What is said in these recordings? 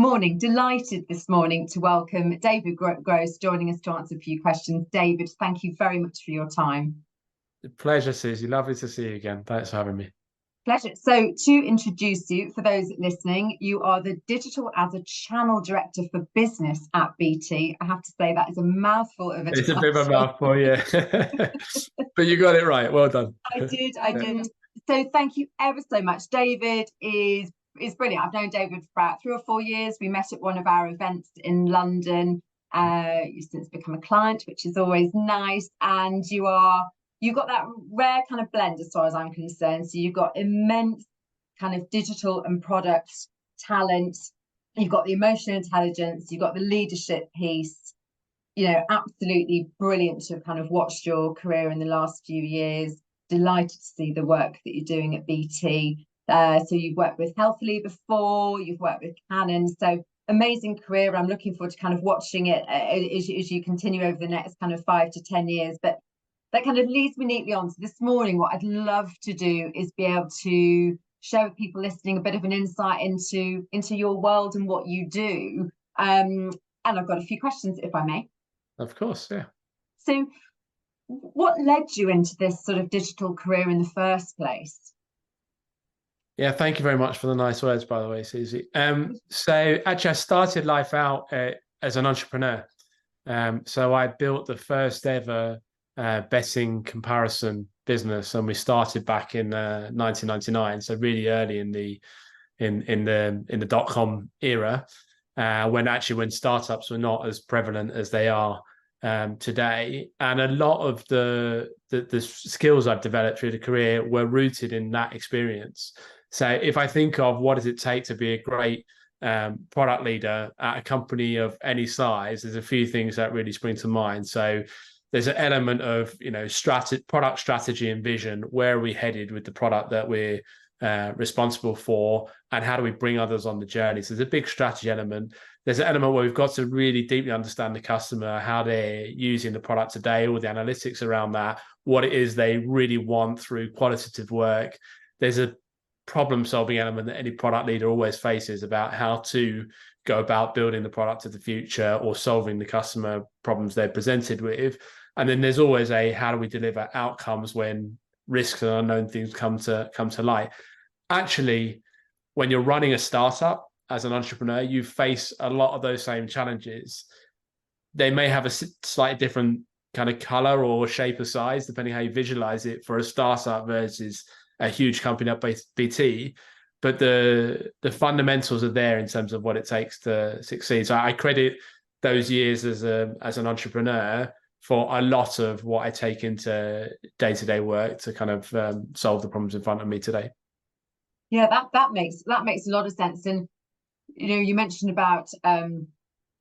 Morning. Delighted this morning to welcome David Gross joining us to answer a few questions. David, thank you very much for your time. Pleasure, Suzie. Lovely to see you again. Thanks for having me. Pleasure. So to introduce you, for those listening, you are the Digital as a Channel Director for Business at BT. I have to say that is a mouthful of a It's a title. bit of a mouthful, yeah. But you got it right. Well done. I did. So thank you ever so much. David is brilliant. I've known David for about 3 or 4 years. We met at one of our events in London. You've since become a client, which is always nice. And you've got that rare kind of blend as far as I'm concerned. So you've got immense kind of digital and product talent. You've got the emotional intelligence. You've got the leadership piece. Absolutely brilliant to have kind of watched your career in the last few years. Delighted to see the work that you're doing at BT. So you've worked with Healthily before, you've worked with Canon. So amazing career. I'm looking forward to kind of watching it as you continue over the next kind of 5 to 10 years. But that kind of leads me neatly on. So this morning, what I'd love to do is be able to share with people listening a bit of an insight into your world and what you do. And I've got a few questions, if I may. Of course, yeah. So what led you into this sort of digital career in the first place? Yeah, thank you very much for the nice words, by the way, Suzie. So actually, I started life out as an entrepreneur. So I built the first ever betting comparison business, and we started back in 1999. So really early in the dot-com era, when startups were not as prevalent as they are today. And a lot of the skills I've developed through the career were rooted in that experience. So if I think of what does it take to be a great product leader at a company of any size, there's a few things that really spring to mind. So there's an element of product strategy and vision. Where are we headed with the product that we're responsible for, and how do we bring others on the journey? So there's a big strategy element. There's an element where we've got to really deeply understand the customer, how they're using the product today, all the analytics around that, what it is they really want through qualitative work. There's a problem-solving element that any product leader always faces about how to go about building the product of the future or solving the customer problems they're presented with. And then there's always how do we deliver outcomes when risks and unknown things come to light. Actually, when you're running a startup as an entrepreneur, you face a lot of those same challenges. They may have a slightly different kind of color or shape or size, depending how you visualize it for a startup versus a huge company like BT, but the fundamentals are there in terms of what it takes to succeed. So I credit those years as an entrepreneur for a lot of what I take into day-to-day work to kind of solve the problems in front of me today. Yeah, that makes a lot of sense. And you mentioned about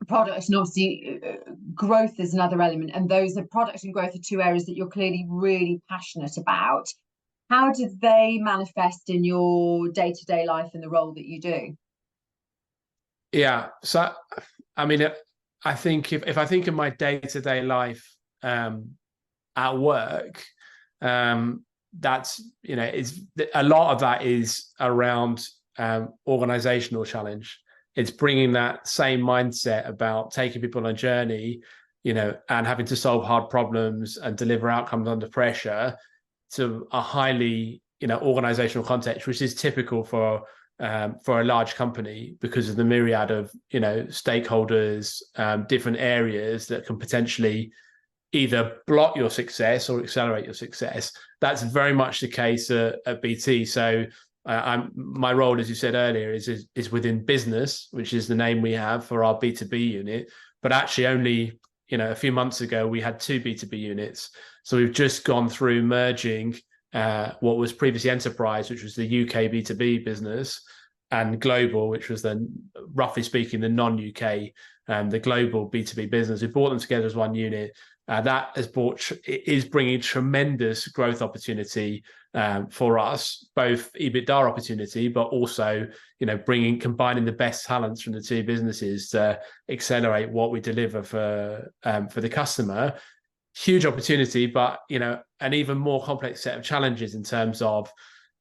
product, and obviously growth is another element, and those are product and growth are two areas that you're clearly really passionate about. How did they manifest in your day-to-day life and the role that you do? Yeah, so I mean, I think if I think of my day-to-day life at work, that's it's a lot of that is around organizational challenge. It's bringing that same mindset about taking people on a journey, and having to solve hard problems and deliver outcomes under pressure to a highly organizational context, which is typical for a large company because of the myriad of stakeholders, different areas that can potentially either block your success or accelerate your success. That's very much the case at BT. So my role, as you said earlier, is within business, which is the name we have for our B2B unit. But actually only a few months ago, we had 2 B2B units. So we've just gone through merging what was previously enterprise, which was the UK B2B business, and global, which was then, roughly speaking, the non-UK, the global B2B business. We brought them together as one unit. That is bringing tremendous growth opportunity for us, both EBITDA opportunity, but also combining the best talents from the 2 businesses to accelerate what we deliver for the customer. Huge opportunity, but an even more complex set of challenges in terms of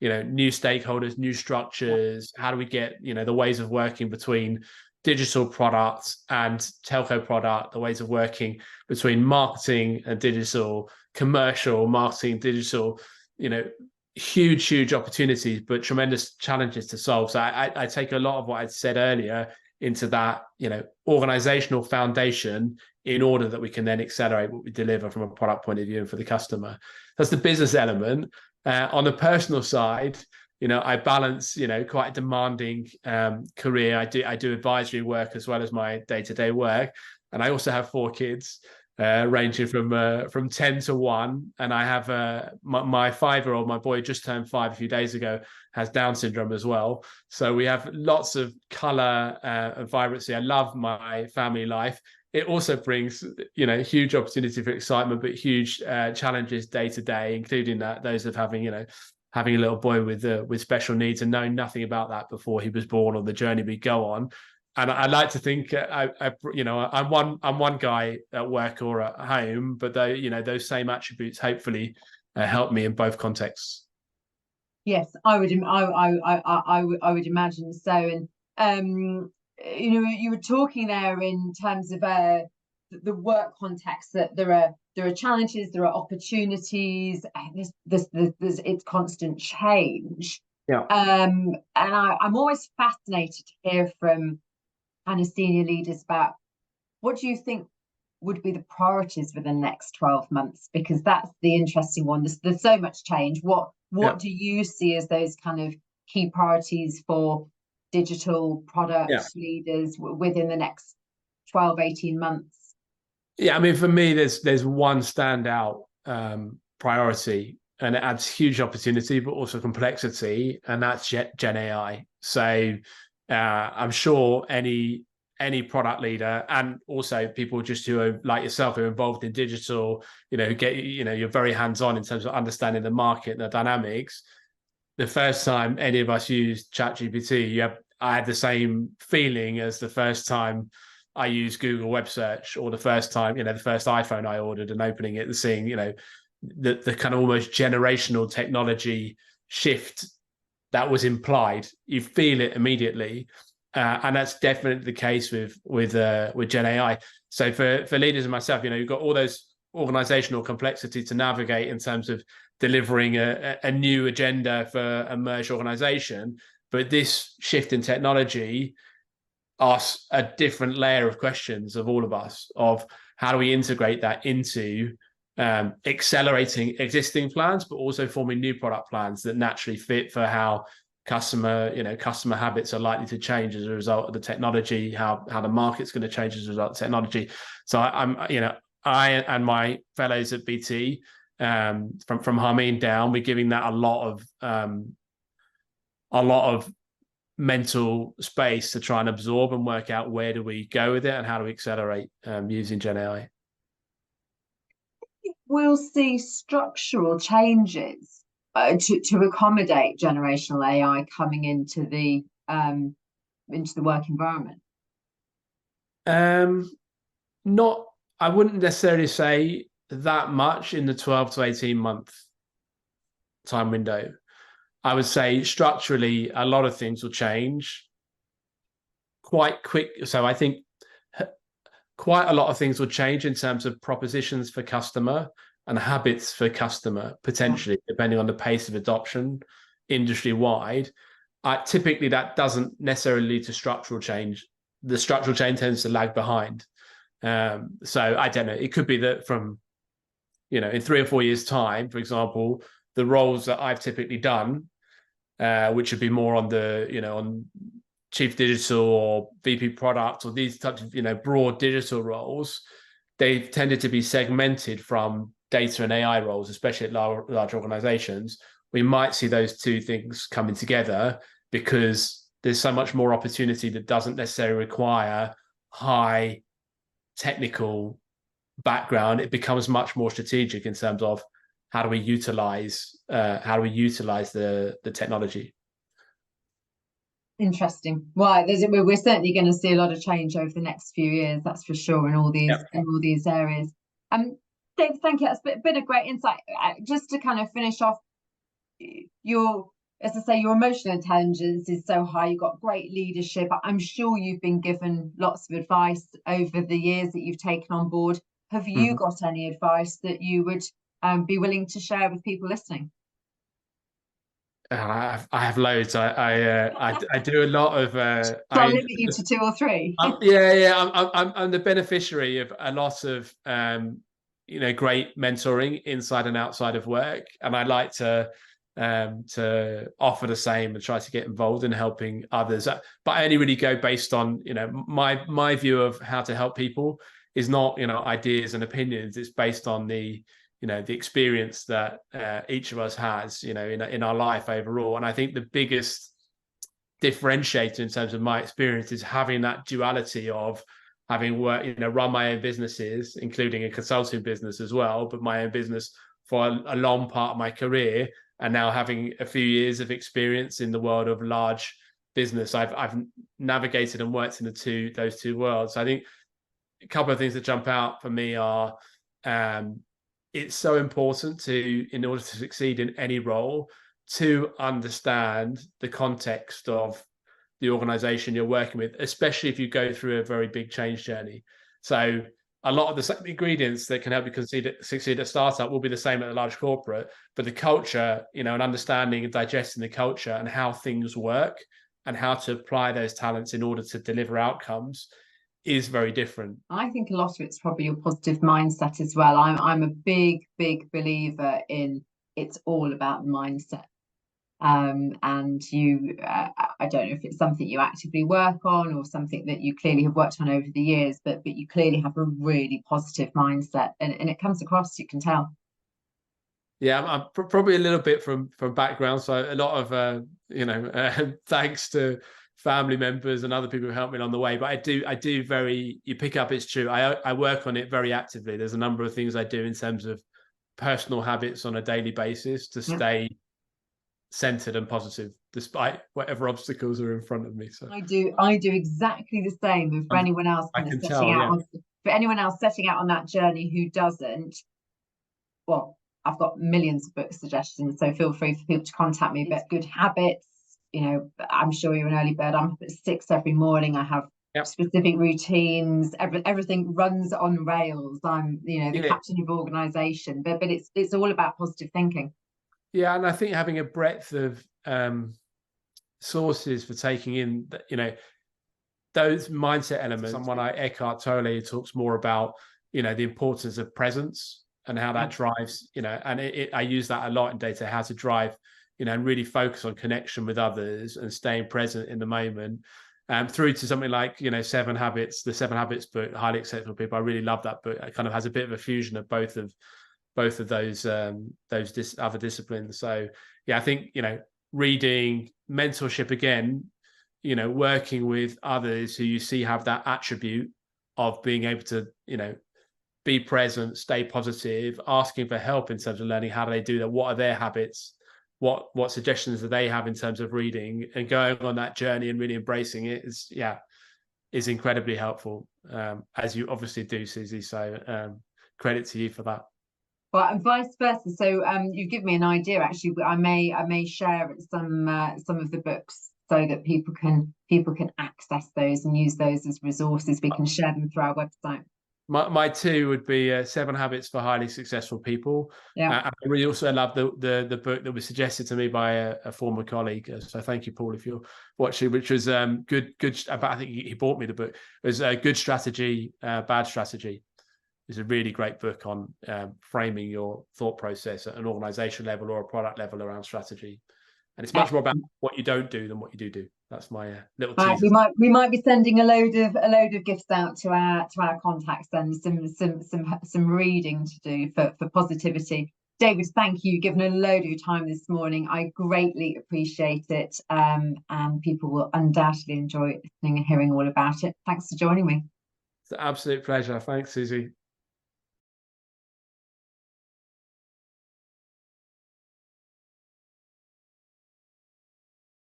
new stakeholders, new structures. How do we get the ways of working between digital product and telco product, the ways of working between marketing and digital, commercial, marketing, digital, huge opportunities, but tremendous challenges to solve. So I take a lot of what I said earlier into that, organizational foundation in order that we can then accelerate what we deliver from a product point of view and for the customer. That's the business element. On the personal side, I balance, quite a demanding career. I do advisory work as well as my day-to-day work. And I also have 4 kids, ranging from 10 to 1. And I have my 5-year-old, my boy just turned 5 a few days ago, has Down syndrome as well. So we have lots of color and vibrancy. I love my family life. It also brings, huge opportunity for excitement, but huge challenges day to day, including those of having a little boy with special needs and knowing nothing about that before he was born, or the journey we go on. And I like to think I'm one guy at work or at home, but those same attributes hopefully help me in both contexts. Yes, I would imagine so. And you were talking there in terms of the work context, that there are challenges, there are opportunities. There's it's constant change. Yeah. And I'm always fascinated to hear from kind of senior leaders about what do you think would be the priorities for the next 12 months, because that's the interesting one. There's so much change. What do you see as those kind of key priorities for digital product leaders within the next 12, 18 months? Yeah, I mean, for me, there's one standout priority, and it adds huge opportunity, but also complexity, and that's Gen AI. So I'm sure any product leader, and also people just who are like yourself, who are involved in digital, you're very hands-on in terms of understanding the market and the dynamics. The first time any of us used ChatGPT, I had the same feeling as the first time I used Google Web Search, or the first time, the first iPhone I ordered and opening it and seeing, the kind of almost generational technology shift that was implied. You feel it immediately. And that's definitely the case with Gen AI. So for leaders and myself, you've got all those organizational complexity to navigate in terms of delivering a new agenda for a merged organization. But this shift in technology asks a different layer of questions of all of us, of how do we integrate that into accelerating existing plans, but also forming new product plans that naturally fit for how customer habits are likely to change as a result of the technology, how the market's going to change as a result of technology. So I and my fellows at BT, from Harmeen down, we're giving that a lot of mental space to try and absorb and work out where do we go with it and how do we accelerate using Gen AI. We'll see structural changes to accommodate generational AI coming into the work environment. Not, I wouldn't necessarily say that much in the 12 to 18 month time window. I would say structurally, a lot of things will change quite quick. So I think quite a lot of things will change in terms of propositions for customer and habits for customer, potentially, depending on the pace of adoption industry-wide. Typically, that doesn't necessarily lead to structural change. The structural change tends to lag behind. So I don't know. It could be that from, in 3 or 4 years' time, for example, the roles that I've typically done, which would be more on the, on chief digital or VP product or these types of, broad digital roles, they've tended to be segmented from data and AI roles, especially at large organizations. We might see those two things coming together because there's so much more opportunity that doesn't necessarily require high technical background. It becomes much more strategic in terms of how do we utilize the technology. Interesting. Well, we're certainly going to see a lot of change over the next few years, that's for sure, in all these areas. Dave, thank you. That's been a great insight. Just to kind of finish off, your as I say, your emotional intelligence is so high. You've got great leadership. I'm sure you've been given lots of advice over the years that you've taken on board. Have you got any advice that you would be willing to share with people listening? I have loads. I do a lot of. I'll limit you to 2 or 3. I'm the beneficiary of a lot of great mentoring inside and outside of work, and I like to offer the same and try to get involved in helping others. But I only really go based on my view of how to help people is not ideas and opinions. It's based on the experience that each of us has in our life overall. And I think the biggest differentiator in terms of my experience is having that duality of having worked, run my own businesses, including a consulting business as well, but my own business for a long part of my career, and now having a few years of experience in the world of large business. I've navigated and worked in those two worlds. So I think a couple of things that jump out for me are it's so important in order to succeed in any role, to understand the context of the organization you're working with, especially if you go through a very big change journey. So a lot of the same ingredients that can help you succeed at a startup will be the same at a large corporate, but the culture, and understanding and digesting the culture and how things work and how to apply those talents in order to deliver outcomes is very different. I think a lot of it's probably your positive mindset as well. I'm a big believer in it's all about mindset. And you, I don't know if it's something you actively work on or something that you clearly have worked on over the years, but you clearly have a really positive mindset, and it comes across, you can tell. Yeah, I'm probably a little bit from background, so a lot of thanks to family members and other people who helped me along the way. But I do you pick up, it's true. I work on it very actively. There's a number of things I do in terms of personal habits on a daily basis to stay centered and positive despite whatever obstacles are in front of me. So I do exactly the same. And for anyone else setting out on that journey who doesn't, well, I've got millions of book suggestions, so feel free for people to contact me. But good habits, I'm sure you're an early bird. I'm up at 6 every morning. I have specific routines. Everything runs on rails. I'm the captain of organization, but it's all about positive thinking. Yeah, and I think having a breadth of sources for taking in, those mindset elements. Someone like Eckhart Tolle talks more about, the importance of presence and how that drives, and I use that a lot in data, how to drive, and really focus on connection with others and staying present in the moment. Through to something like, 7 Habits, the 7 Habits book, Highly Successful People. I really love that book. It kind of has a bit of a fusion of both of those other disciplines. So yeah, I think reading, mentorship again, working with others who you see have that attribute of being able to be present, stay positive, asking for help in terms of learning how do they do that, what are their habits, what suggestions do they have in terms of reading, and going on that journey and really embracing it is incredibly helpful, as you obviously do, Suzie. So credit to you for that. Well, and vice versa. So you give me an idea. Actually, I may share some of the books so that people can access those and use those as resources. We can share them through our website. My 2 would be 7 Habits for Highly Successful People. Yeah, I really also love the book that was suggested to me by a former colleague. So thank you, Paul, if you're watching. Which was good. I think he bought me the book. It was Good Strategy, Bad Strategy. It's a really great book on framing your thought process at an organization level or a product level around strategy. And it's much more about what you don't do than what you do. That's my little teaser. We might be sending a load of gifts out to our contacts and some reading to do for positivity. David, thank you. You've given a load of your time this morning. I greatly appreciate it. And people will undoubtedly enjoy listening and hearing all about it. Thanks for joining me. It's an absolute pleasure. Thanks, Suzie.